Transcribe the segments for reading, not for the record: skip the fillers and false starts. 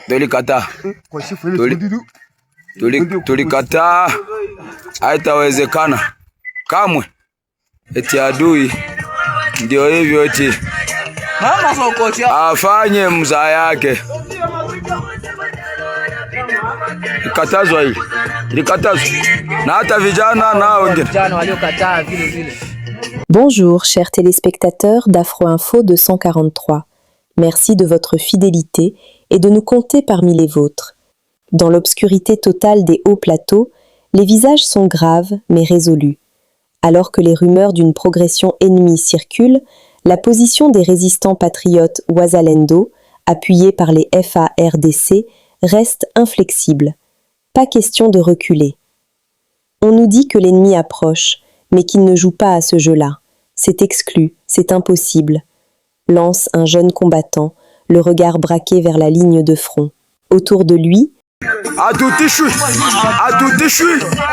Tulikata tulikataa, haitawezekana kamwe. Eti adui ndio hivyo, eti afanye mzaa yake. Ikatazwa hili, ilikatazwa na hata vijana na wengine. Bonjour, chers téléspectateurs d'Afro Info 243. Merci de votre fidélité et de nous compter parmi les vôtres. Dans l'obscurité totale des hauts plateaux, les visages sont graves mais résolus. Alors que les rumeurs d'une progression ennemie circulent, la position des résistants patriotes Wazalendo, appuyés par les FARDC, reste inflexible. Pas question de reculer. On nous dit que l'ennemi approche, mais qu'il ne joue pas à ce jeu-là. C'est exclu, c'est impossible. Lance un jeune combattant, le regard braqué vers la ligne de front. Autour de lui, voilà tout est chic.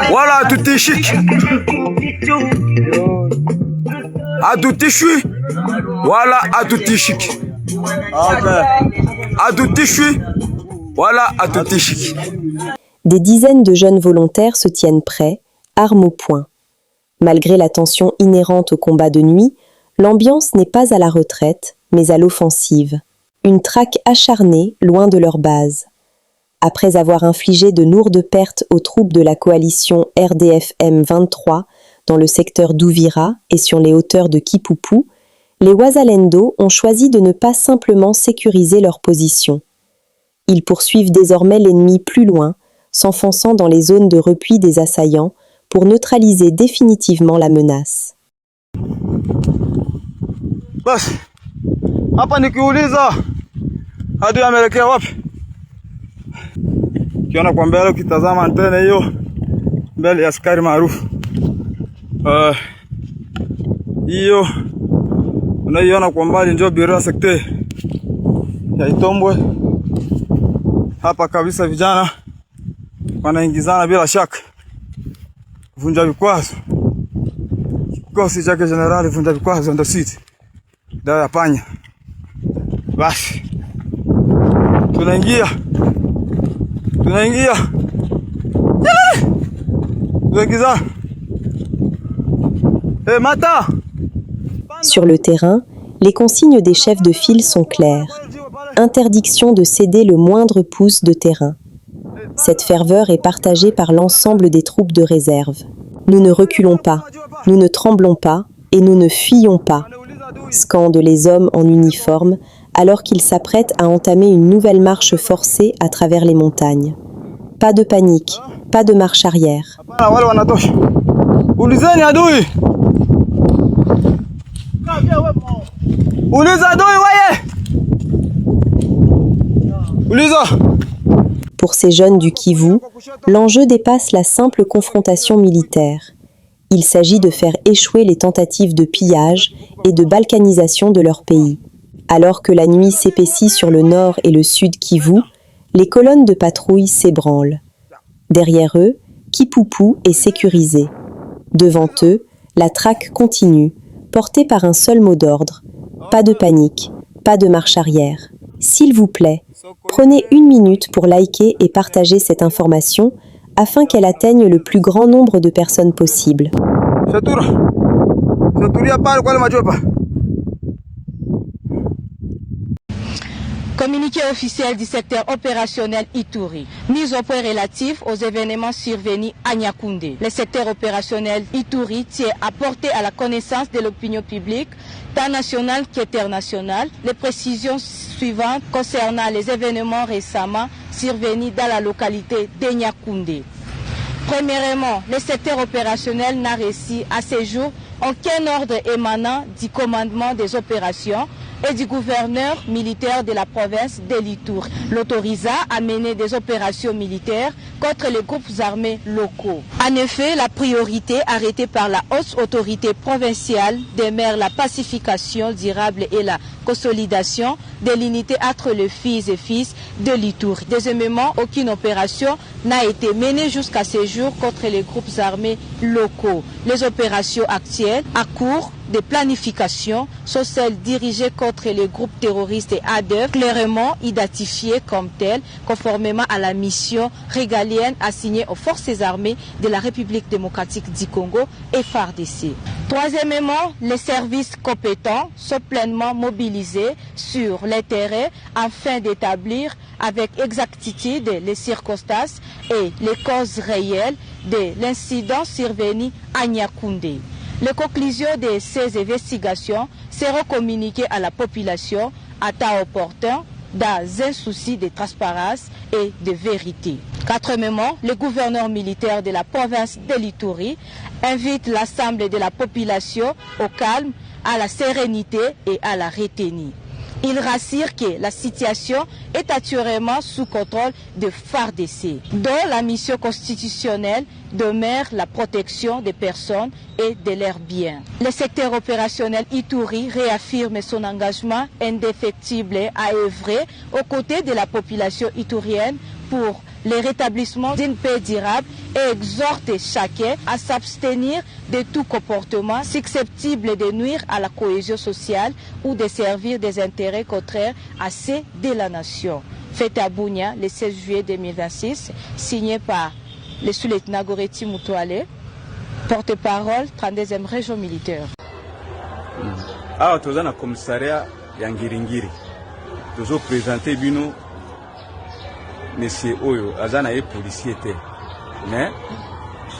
Voilà tout est chic. Voilà tout est chic. Des dizaines de jeunes volontaires se tiennent prêts, armes au poing. Malgré la tension inhérente au combat de nuit, l'ambiance n'est pas à la retraite, mais à l'offensive. Une traque acharnée, loin de leur base. Après avoir infligé de lourdes pertes aux troupes de la coalition RDF M23 dans le secteur d'Ouvira et sur les hauteurs de Kipupu, les Wazalendo ont choisi de ne pas simplement sécuriser leur position. Ils poursuivent désormais l'ennemi plus loin, s'enfonçant dans les zones de repli des assaillants pour neutraliser définitivement la menace. Basi, hapa nikiuliza adui ameelekea wapi? Kiona kwa mbele, ukitazama antene hiyo mbele ya askari maarufu hiyo unaiona kwa mbali, ndio biro sekte ya Itombwe. Hapa kabisa vijana wanaingizana bila shaka vunja vikwazo. Kikosi chake Generali vunja vikwazo ndo sisi dawa ya panya. Basi tunaingia mata. Sur le terrain, les consignes des chefs de file sont claires. Interdiction de céder le moindre pouce de terrain. Cette ferveur est partagée par l'ensemble des troupes de réserve. Nous ne reculons pas, nous ne tremblons pas et nous ne fuyons pas, scandent les hommes en uniforme alors qu'ils s'apprêtent à entamer une nouvelle marche forcée à travers les montagnes. Pas de panique, pas de marche arrière. Pour ces jeunes du Kivu, l'enjeu dépasse la simple confrontation militaire. Il s'agit de faire échouer les tentatives de pillage et de balkanisation de leur pays. Alors que la nuit s'épaissit sur le nord et le sud Kivu, les colonnes de patrouille s'ébranlent. Derrière eux, Kipupu est sécurisé. Devant eux, la traque continue, portée par un seul mot d'ordre. Pas de panique, pas de marche arrière. S'il vous plaît, prenez 1 minute pour liker et partager cette information afin qu'elle atteigne le plus grand nombre de personnes possible. Communiqué officiel du secteur opérationnel Ituri. Mise au point relatif aux événements survenus à Niakoundé. Le secteur opérationnel Ituri tient à porter à la connaissance de l'opinion publique, tant nationale qu'internationale, les précisions suivantes concernant les événements récemment survenus dans la localité de Niakoundé. Premièrement, le secteur opérationnel n'a reçu à ce jour aucun ordre émanant du commandement des opérations et du gouverneur militaire de la province de l'Ituri, l'autorisa à mener des opérations militaires contre les groupes armés locaux. En effet, la priorité arrêtée par la haute autorité provinciale demeure la pacification durable et la consolidation de l'unité entre les filles et fils de l'Ituri. Deuxièmement, aucune opération n'a été menée jusqu'à ce jour contre les groupes armés locaux. Les opérations actuelles à cours de planification sont celles dirigées contre les groupes terroristes et ADEF, clairement identifiés comme tels, conformément à la mission régalienne assignée aux forces armées de la République démocratique du Congo et FARDC. Troisièmement, les services compétents sont pleinement mobilisés sur les terrains afin d'établir avec exactitude les circonstances et les causes réelles de l'incident survenu à Niakoundé. Les conclusions de ces investigations seront communiquées à la population à temps opportun dans un souci de transparence et de vérité. Quatrièmement, le gouverneur militaire de la province de l'Ituri invite l'ensemble de la population au calme, à la sérénité et à la retenue. Il rassure que la situation est actuellement sous contrôle de FARDC, dont la mission constitutionnelle demeure la protection des personnes et de leurs biens. Le secteur opérationnel Ituri réaffirme son engagement indéfectible à œuvrer aux côtés de la population iturienne pour le rétablissement d'une paix durable et exhorte chacun à s'abstenir de tout comportement susceptible de nuire à la cohésion sociale ou de servir des intérêts contraires à ceux de la nation. Fait à Bunia le 16 juillet 2026, signé par le sous-lieutenant Goretti Moutouale, porte-parole 32e région militaire. Awa toza na commissariat ya Ngiringiri. Tozo présenter bino monsieur oyo azana ye policier te. Mais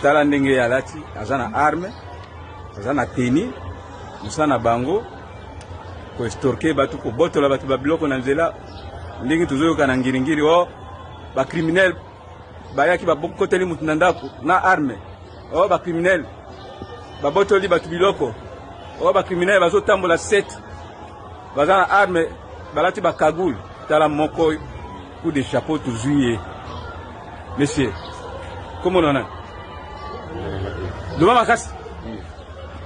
tala ndenge ya lati azana arme, azana teni, musana bango ko estorke batu ko botola batu babiloko na nzela ndenge tozo yoka na Ngiringiri o ba criminel bayaki ba bokoteli mutu na ndako na arme. O ba criminel ba botoli batu biloko. O ba criminel bazo tambola 7 bazana arme balati ba kagul tala moko coup de chapeau tout juillet. Monsieur, comment on a? Duma makasi.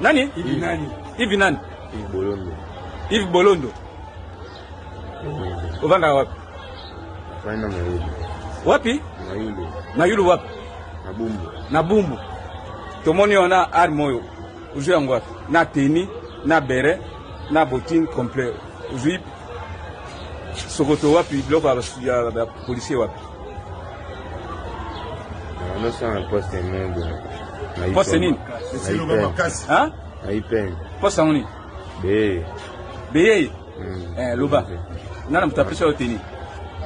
Nani? Yves Nani. Yves Bolondo. Ovanga wapi? Wapi? Mayulu wapi? Na bumbu. Tomoni ona arme oyo. Uzu yango wapi? Na teni, na beret, na bottine complet. Uzu Sokoto wapi biloko ya policier wapi? Non c'est un poste même. Poste nini? Hein? Aipen. Poste nini? Beye. Loba. Nana mtapesha yote ni?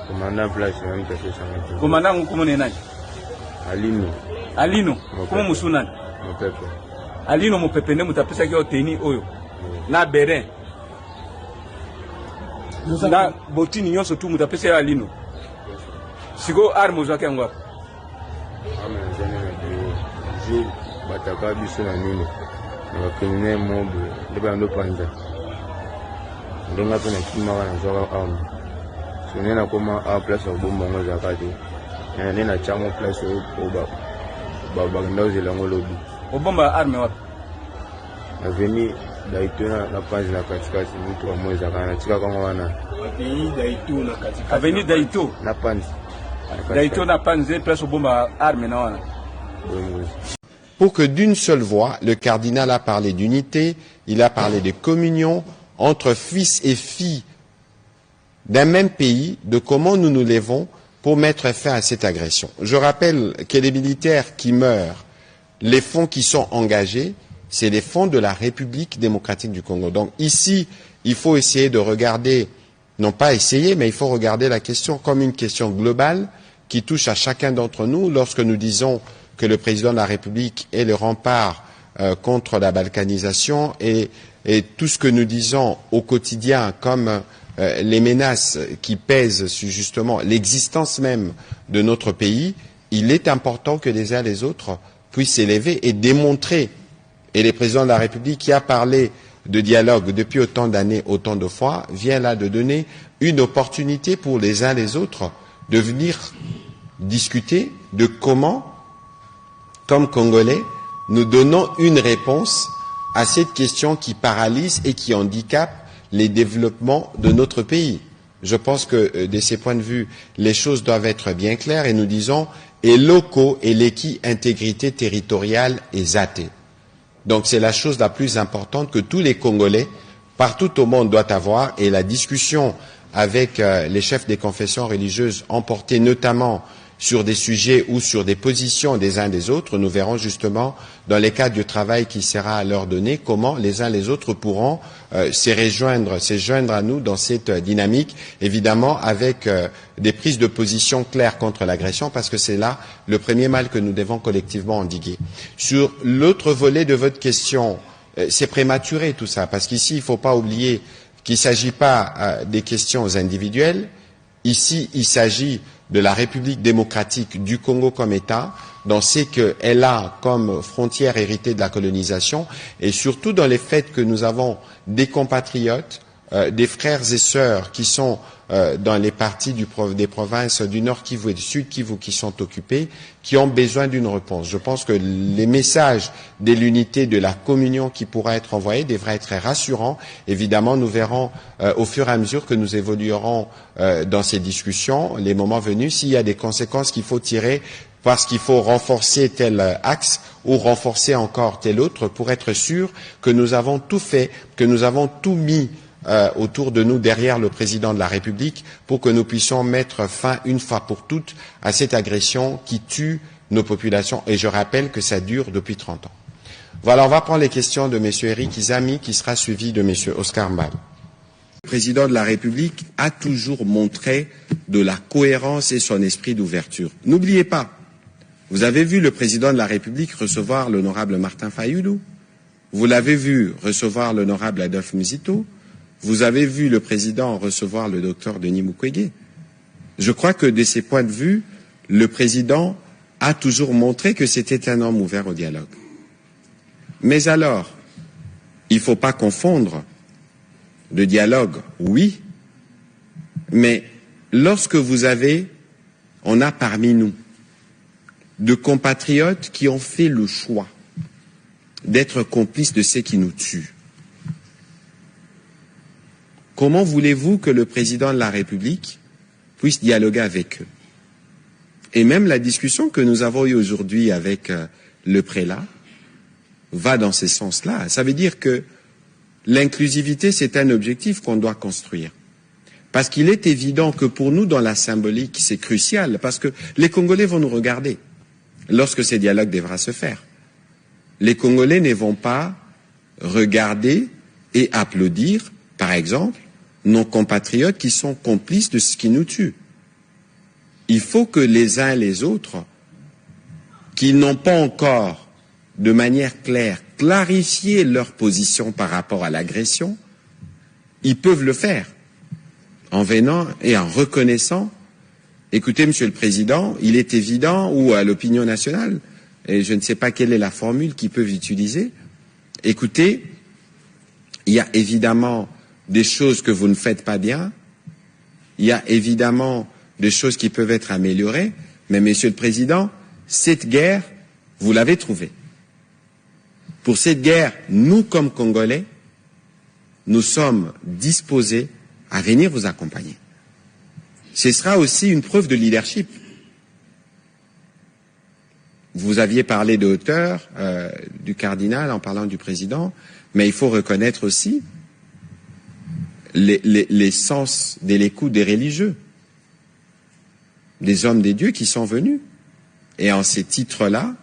Commandant place nani mtapesha. Commandant ngukumone nani? Alino. Alino. Kuma musunani? Mopepe. Alino mopepe ne mtapesha yote ni oyo. Na beren. Na botini nyonso tu mutapesa ya Alino. Siko armo zake ngwa. Amenzana na je bataka biso na nini. Na criminel mobo ndeba ndo panza. Ndonga pena kima wana zoka arme. Sonena koma a place au bombo zakati. Na nena chamo place au ba ndoze la ngolobi. Obomba arme wapi? Aveni daitona na panzi na katikati mtu wa mweza kana tika kama wana. Aveni Daito na panzi. Daito na panzi place obomba arme na wana. Pour que d'une seule voix, le cardinal a parlé d'unité, il a parlé de communion entre fils et filles d'un même pays, de comment nous nous lèvons pour mettre fin à cette agression. Je rappelle que les militaires qui meurent, les fonds qui sont engagés, c'est les fonds de la République démocratique du Congo. Donc ici, il faut essayer de regarder, non pas essayer, mais il faut regarder la question comme une question globale qui touche à chacun d'entre nous lorsque nous disons que le président de la République est le rempart contre la balkanisation et tout ce que nous disons au quotidien comme les menaces qui pèsent sur justement l'existence même de notre pays, il est important que les uns et les autres puissent s'élever et démontrer. Et le président de la République qui a parlé de dialogue depuis autant d'années, autant de fois, vient là de donner une opportunité pour les uns et les autres de venir discuter de comment, comme Congolais, nous donnons une réponse à cette question qui paralyse et qui handicape les développements de notre pays. Je pense que de ces points de vue, les choses doivent être bien claires et nous disons et locaux et l'équi intégrité territoriale est zatée. Donc c'est la chose la plus importante que tous les Congolais, partout au monde, doivent avoir. Et la discussion avec les chefs des confessions religieuses ont porté notamment sur des sujets ou sur des positions des uns des autres. Nous verrons justement, dans les cadres du travail qui sera à leur donner, comment les uns les autres pourront se joindre à nous dans cette dynamique, évidemment avec des prises de position claires contre l'agression, parce que c'est là le premier mal que nous devons collectivement endiguer. Sur l'autre volet de votre question, c'est prématuré tout ça, parce qu'ici, il ne faut pas oublier qu'il ne s'agit pas des questions individuelles. Ici, il s'agit de la République démocratique du Congo comme État, dans ce qu'elle a comme frontière héritée de la colonisation, et surtout dans les faits que nous avons des compatriotes, des frères et sœurs qui sont dans les parties des provinces du Nord Kivu et du Sud Kivu qui sont occupées, qui ont besoin d'une réponse. Je pense que les messages de l'unité, de la communion qui pourra être envoyés devraient être rassurants. Évidemment, nous verrons au fur et à mesure que nous évoluerons dans ces discussions, les moments venus, s'il y a des conséquences qu'il faut tirer parce qu'il faut renforcer tel axe ou renforcer encore tel autre pour être sûr que nous avons tout fait, que nous avons tout mis autour de nous, derrière le président de la République, pour que nous puissions mettre fin une fois pour toutes à cette agression qui tue nos populations. Et je rappelle que ça dure depuis 30 ans. Voilà, on va prendre les questions de M. Eric Izami, qui sera suivi de M. Oscar Mbal. Le président de la République a toujours montré de la cohérence et son esprit d'ouverture. N'oubliez pas, vous avez vu le président de la République recevoir l'honorable Martin Fayulu, vous l'avez vu recevoir l'honorable Adolphe Muzito, vous avez vu le président recevoir le docteur Denis Mukwege. Je crois que de ces points de vue, le président a toujours montré que c'était un homme ouvert au dialogue. Mais alors, il ne faut pas confondre le dialogue, oui, mais lorsque on a parmi nous de compatriotes qui ont fait le choix d'être complices de ceux qui nous tuent, comment voulez-vous que le président de la République puisse dialoguer avec eux? Et même la discussion que nous avons eue aujourd'hui avec le prélat va dans ce sens-là. Ça veut dire que l'inclusivité, c'est un objectif qu'on doit construire. Parce qu'il est évident que pour nous, dans la symbolique, c'est crucial, parce que les Congolais vont nous regarder lorsque ces dialogues devra se faire. Les Congolais ne vont pas regarder et applaudir, par exemple, nos compatriotes qui sont complices de ce qui nous tue. Il faut que les uns et les autres, qui n'ont pas encore, de manière claire, clarifié leur position par rapport à l'agression, ils peuvent le faire en venant et en reconnaissant. Écoutez, Monsieur le Président, il est évident, ou à l'opinion nationale, et je ne sais pas quelle est la formule qu'ils peuvent utiliser, écoutez, il y a évidemment des choses que vous ne faites pas bien, il y a évidemment des choses qui peuvent être améliorées, mais Monsieur le Président, cette guerre, vous l'avez trouvée. Pour cette guerre, nous, comme Congolais, nous sommes disposés à venir vous accompagner. Ce sera aussi une preuve de leadership. Vous aviez parlé de hauteur du cardinal en parlant du président, mais il faut reconnaître aussi les sens de l'écoute des religieux, des hommes des dieux qui sont venus. Et en ces titres-là,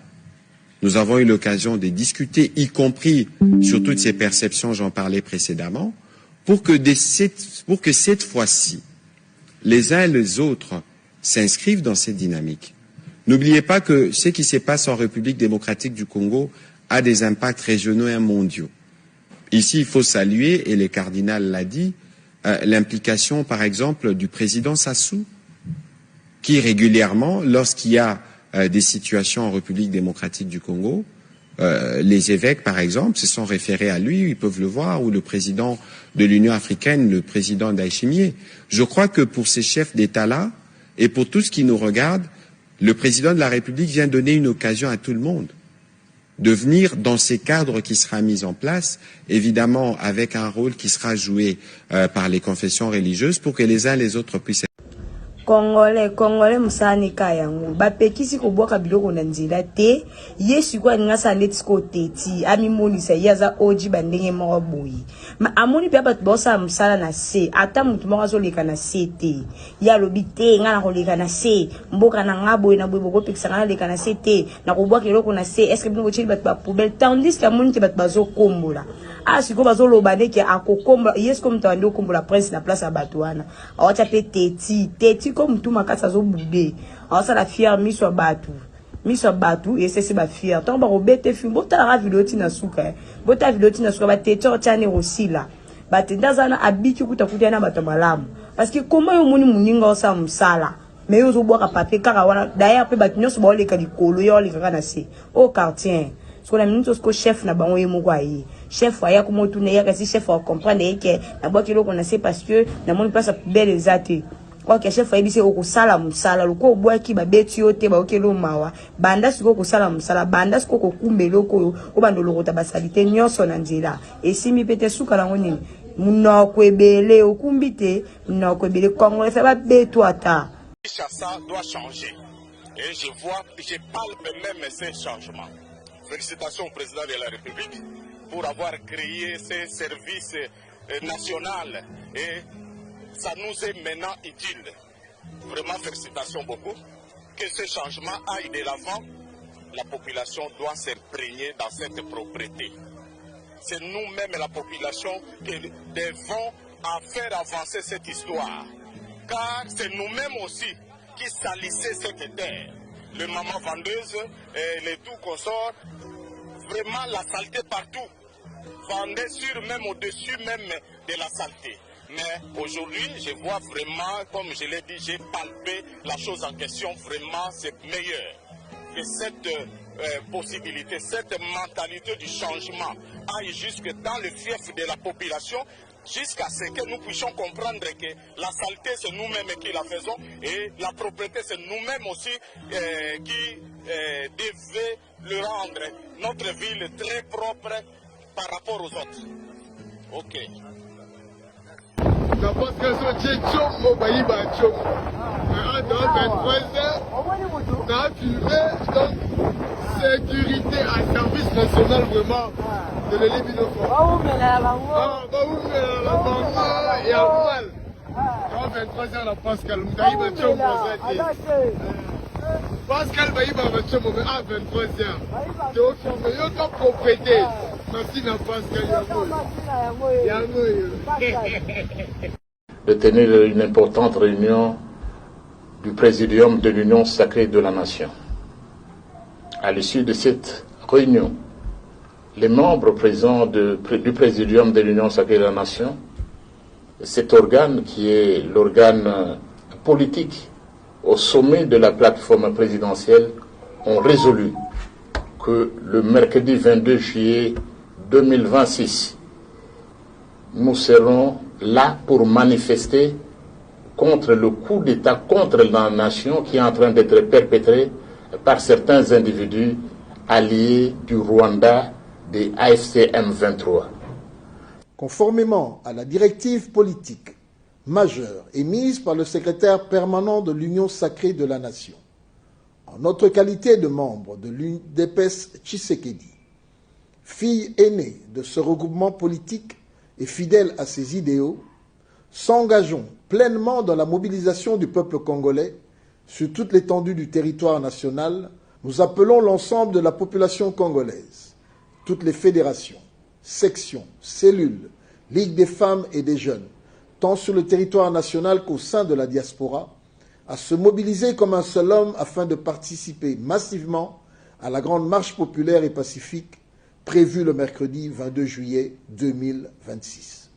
nous avons eu l'occasion de discuter, y compris sur toutes ces perceptions, j'en parlais précédemment, pour que cette fois-ci, les uns et les autres s'inscrivent dans cette dynamique. N'oubliez pas que ce qui se passe en République démocratique du Congo a des impacts régionaux et mondiaux. Ici, il faut saluer, et le cardinal l'a dit, l'implication, par exemple, du président Sassou, qui régulièrement, lorsqu'il y a des situations en République démocratique du Congo, les évêques, par exemple, se sont référés à lui, ils peuvent le voir, ou le président de l'Union africaine, le président Ndayishimiye. Je crois que pour ces chefs d'État-là, et pour tout ce qui nous regarde, le président de la République vient donner une occasion à tout le monde de venir dans ces cadres qui sera mis en place, évidemment avec un rôle qui sera joué par les confessions religieuses pour que les uns et les autres puissent. Congolais musani kayango bapekisi koboka biloko na nzela te yesu kwa ngasa neti ko teti ami monisa yaza oji bandenge moko boyi ma amoni pe bato bosa musala na se ata mutu moko azoleka na se te ya lobi te nga na koleka na se mboka na nga boyi na boyi boko pekisa nga na leka na se te na koboka eloko na se est-ce que bino kocheli bato ba poubelle tandis que amoni te bato bazokombola siko bazoloba ndeke akokombola yesu ko mutu andi okombola prince na place ya bato wana awacha pe teti ko mutu makasa zo bube awasa la fière miso batu et c'est ba fière tant ba robete fi bota la vidéo tina suka bota vidéo tina suka ba tete chane aussi là ba tenda zana abiki kuta na bato malamu parce que comment yo moni muninga osa musala mais yo zo boka papier kaka wana d'ailleurs pe bato nyonso ba oleka likolo yo oleka na se au quartier so la minute ko chef na bango yemo kwa yi chef aya ko motu ne ya kasi chef a comprendre que na boki lo connaissait parce que na moni place belle exacte. Ok, chef a dit au sala musala loko boaki ba beti yote ba okelo mawa banda siko ko sala musala banda siko ko kumbelo ko o bando lokota basalite nyonso na nzela esimi pete suka lango nini muna kwebele okumbite muna kwebele Congo ça va beto ata ça doit changer et je palpe même ces changements. Félicitations au président de la République pour avoir créé ces services nationaux et ça nous est maintenant utile. Vraiment, félicitations beaucoup. Que ce changement aille de l'avant, la population doit s'imprégner dans cette propriété. C'est nous-mêmes, la population, qui devons faire avancer cette histoire. Car c'est nous-mêmes aussi qui salissaient cette terre. Les mamans vendeuses, les tout consorts, vraiment la saleté partout. Vendaient sur même au-dessus même de la saleté. Mais aujourd'hui, je vois vraiment, comme je l'ai dit, j'ai palpé la chose en question, vraiment c'est meilleur. Que cette possibilité, cette mentalité du changement aille jusque dans le fief de la population, jusqu'à ce que nous puissions comprendre que la saleté c'est nous-mêmes qui la faisons et la propriété c'est nous-mêmes aussi qui devons le rendre notre ville très propre par rapport aux autres. Ok. Parce que ce tchom, baïba tchom. Dans 23h, on a filmé, donc sécurité à service national vraiment de l'éliminosphore. Bah où mais la banque et à mal. Dans 23h la Pascal, baïba tchom Pascal baïba tchom à 23h. C'est au fond, mais il y a propriété. De tenir une importante réunion du Présidium de l'Union sacrée de la Nation. À l'issue de cette réunion, les membres présents du Présidium de l'Union sacrée de la Nation, cet organe qui est l'organe politique au sommet de la plateforme présidentielle, ont résolu que le mercredi 22 juillet 2026, nous serons là pour manifester contre le coup d'État contre la nation qui est en train d'être perpétré par certains individus alliés du Rwanda des AFC M23. Conformément à la directive politique majeure émise par le secrétaire permanent de l'Union sacrée de la nation, en notre qualité de membre de l'UDPS Tshisekedi, fille aînée de ce regroupement politique et fidèle à ses idéaux, s'engageons pleinement dans la mobilisation du peuple congolais sur toute l'étendue du territoire national. Nous appelons l'ensemble de la population congolaise, toutes les fédérations, sections, cellules, ligues des femmes et des jeunes, tant sur le territoire national qu'au sein de la diaspora, à se mobiliser comme un seul homme afin de participer massivement à la grande marche populaire et pacifique prévue le mercredi 22 juillet 2026.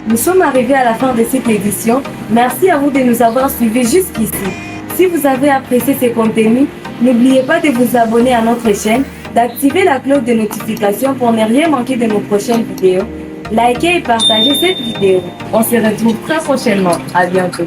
Nous sommes arrivés à la fin de cette édition. Merci à vous de nous avoir suivis jusqu'ici. Si vous avez apprécié ces contenus, n'oubliez pas de vous abonner à notre chaîne, d'activer la cloche de notification pour ne rien manquer de nos prochaines vidéos. Likez et partagez cette vidéo. On se retrouve très prochainement. À bientôt.